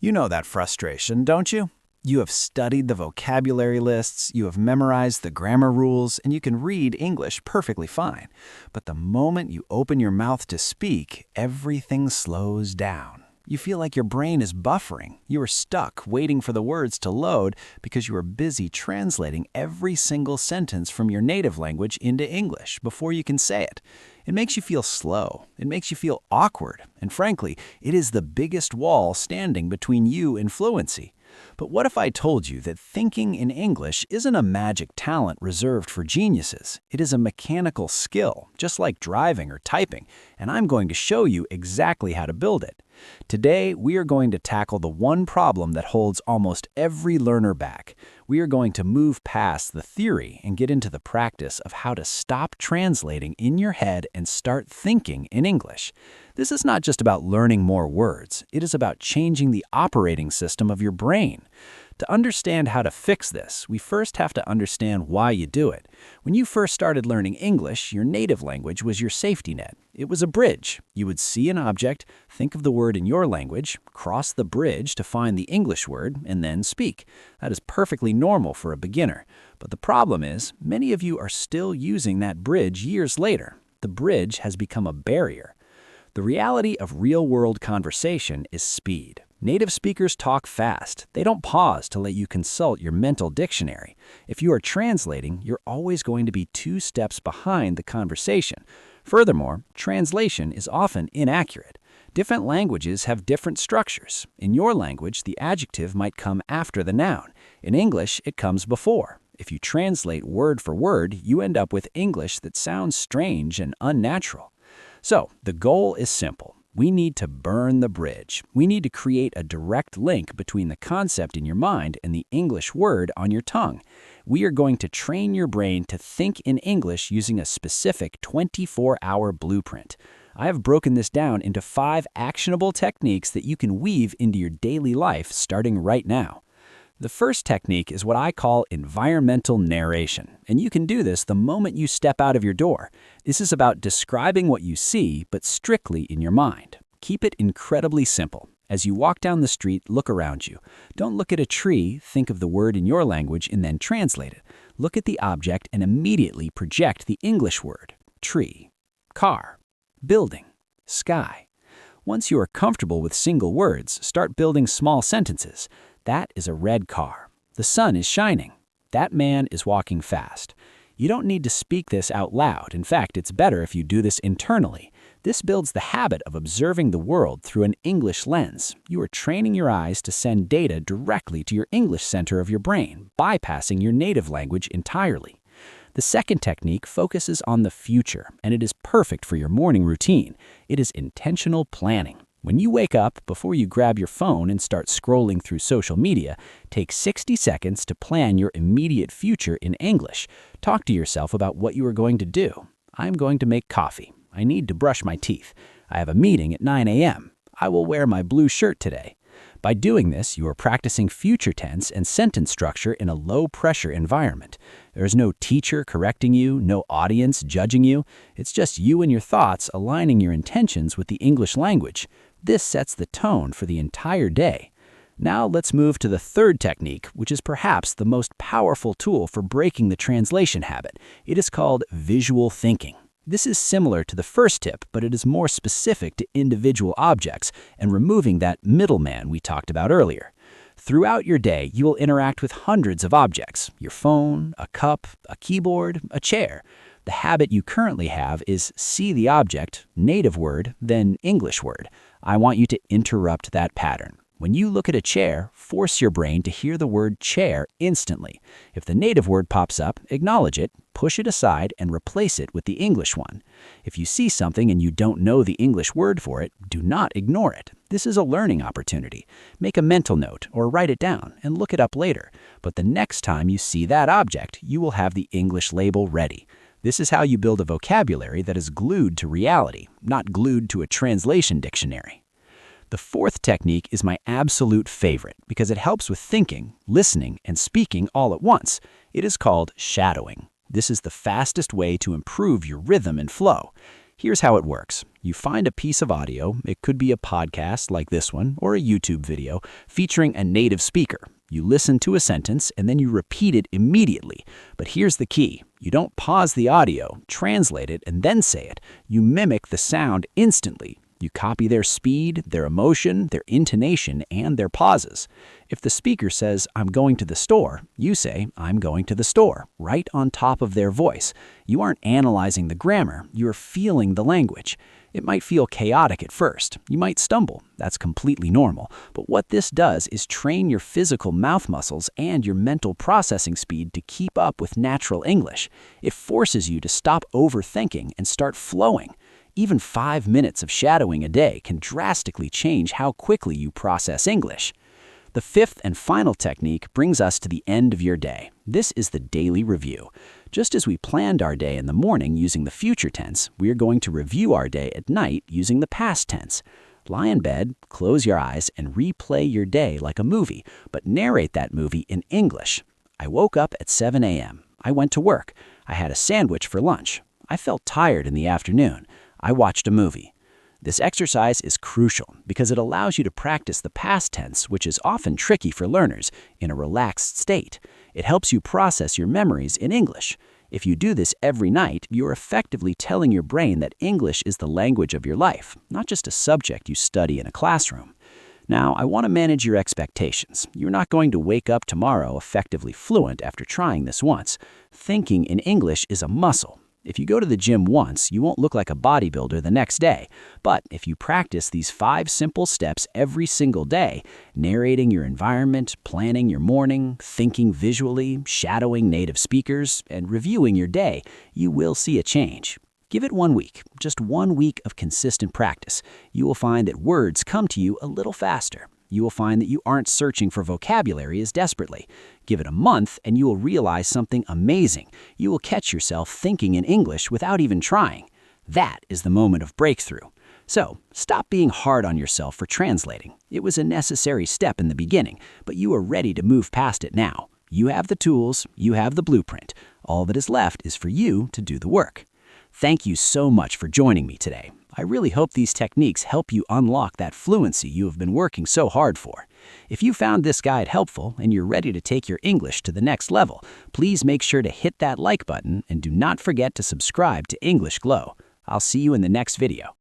You know that frustration, don't you? You have studied the vocabulary lists, you have memorized the grammar rules, and you can read English perfectly fine. But the moment you open your mouth to speak, everything slows down. You feel like your brain is buffering. You are stuck waiting for the words to load because you are busy translating every single sentence from your native language into English before you can say it. It makes you feel slow. It makes you feel awkward. And frankly, it is the biggest wall standing between you and fluency. But what if I told you that thinking in English isn't a magic talent reserved for geniuses? It is a mechanical skill, just like driving or typing, and I'm going to show you exactly how to build it. Today, we are going to tackle the one problem that holds almost every learner back. We are going to move past the theory and get into the practice of how to stop translating in your head and start thinking in English. This is not just about learning more words. It is about changing the operating system of your brain. To understand how to fix this, we first have to understand why you do it. When you first started learning English, your native language was your safety net. It was a bridge. You would see an object, think of the word in your language, cross the bridge to find the English word, and then speak. That is perfectly normal for a beginner. But the problem is, many of you are still using that bridge years later. The bridge has become a barrier. The reality of real-world conversation is speed. Native speakers talk fast. They don't pause to let you consult your mental dictionary. If you are translating, you're always going to be 2 steps behind the conversation. Furthermore, translation is often inaccurate. Different languages have different structures. In your language, the adjective might come after the noun. In English, it comes before. If you translate word for word, you end up with English that sounds strange and unnatural. So, the goal is simple. We need to burn the bridge. We need to create a direct link between the concept in your mind and the English word on your tongue. We are going to train your brain to think in English using a specific 24-hour blueprint. I have broken this down into 5 actionable techniques that you can weave into your daily life starting right now. The first technique is what I call environmental narration, and you can do this the moment you step out of your door. This is about describing what you see, but strictly in your mind. Keep it incredibly simple. As you walk down the street, look around you. Don't look at a tree, think of the word in your language, and then translate it. Look at the object and immediately project the English word: tree, car, building, sky. Once you are comfortable with single words, start building small sentences. That is a red car. The sun is shining. That man is walking fast. You don't need to speak this out loud. In fact, it's better if you do this internally. This builds the habit of observing the world through an English lens. You are training your eyes to send data directly to your English center of your brain, bypassing your native language entirely. The second technique focuses on the future, and it is perfect for your morning routine. It is intentional planning. When you wake up, before you grab your phone and start scrolling through social media, take 60 seconds to plan your immediate future in English. Talk to yourself about what you are going to do. I'm going to make coffee. I need to brush my teeth. I have a meeting at 9 a.m. I will wear my blue shirt today. By doing this, you are practicing future tense and sentence structure in a low-pressure environment. There is no teacher correcting you, no audience judging you. It's just you and your thoughts aligning your intentions with the English language. This sets the tone for the entire day. Now let's move to the third technique, which is perhaps the most powerful tool for breaking the translation habit. It is called visual thinking. This is similar to the first tip, but it is more specific to individual objects and removing that middleman we talked about earlier. Throughout your day, you will interact with hundreds of objects: your phone, a cup, a keyboard, a chair. The habit you currently have is see the object, native word, then English word. I want you to interrupt that pattern. When you look at a chair, force your brain to hear the word chair instantly. If the native word pops up, acknowledge it, push it aside, and replace it with the English one. If you see something and you don't know the English word for it, do not ignore it. This is a learning opportunity. Make a mental note or write it down and look it up later. But the next time you see that object, you will have the English label ready. This is how you build a vocabulary that is glued to reality, not glued to a translation dictionary. The fourth technique is my absolute favorite because it helps with thinking, listening, and speaking all at once. It is called shadowing. This is the fastest way to improve your rhythm and flow. Here's how it works. You find a piece of audio, it could be a podcast like this one, or a YouTube video, featuring a native speaker. You listen to a sentence and then you repeat it immediately. But here's the key. You don't pause the audio, translate it, and then say it. You mimic the sound instantly. You copy their speed, their emotion, their intonation, and their pauses. If the speaker says, "I'm going to the store," you say, "I'm going to the store," right on top of their voice. You aren't analyzing the grammar, you're feeling the language. It might feel chaotic at first. You might stumble. That's completely normal. But what this does is train your physical mouth muscles and your mental processing speed to keep up with natural English. It forces you to stop overthinking and start flowing. Even 5 minutes of shadowing a day can drastically change how quickly you process English. The fifth and final technique brings us to the end of your day. This is the daily review. Just as we planned our day in the morning using the future tense, we are going to review our day at night using the past tense. Lie in bed, close your eyes, and replay your day like a movie, but narrate that movie in English. I woke up at 7 a.m. I went to work. I had a sandwich for lunch. I felt tired in the afternoon. I watched a movie. This exercise is crucial because it allows you to practice the past tense, which is often tricky for learners, in a relaxed state. It helps you process your memories in English. If you do this every night, you're effectively telling your brain that English is the language of your life, not just a subject you study in a classroom. Now, I want to manage your expectations. You're not going to wake up tomorrow effectively fluent after trying this once. Thinking in English is a muscle. If you go to the gym once, you won't look like a bodybuilder the next day. But if you practice these 5 simple steps every single day, narrating your environment, planning your morning, thinking visually, shadowing native speakers, and reviewing your day, you will see a change. Give it 1 week, just 1 week of consistent practice. You will find that words come to you a little faster. You will find that you aren't searching for vocabulary as desperately. Give it a month and you will realize something amazing. You will catch yourself thinking in English without even trying. That is the moment of breakthrough. So, stop being hard on yourself for translating. It was a necessary step in the beginning, but you are ready to move past it now. You have the tools, you have the blueprint. All that is left is for you to do the work. Thank you so much for joining me today. I really hope these techniques help you unlock that fluency you have been working so hard for. If you found this guide helpful and you're ready to take your English to the next level, please make sure to hit that like button and do not forget to subscribe to English Glow. I'll see you in the next video.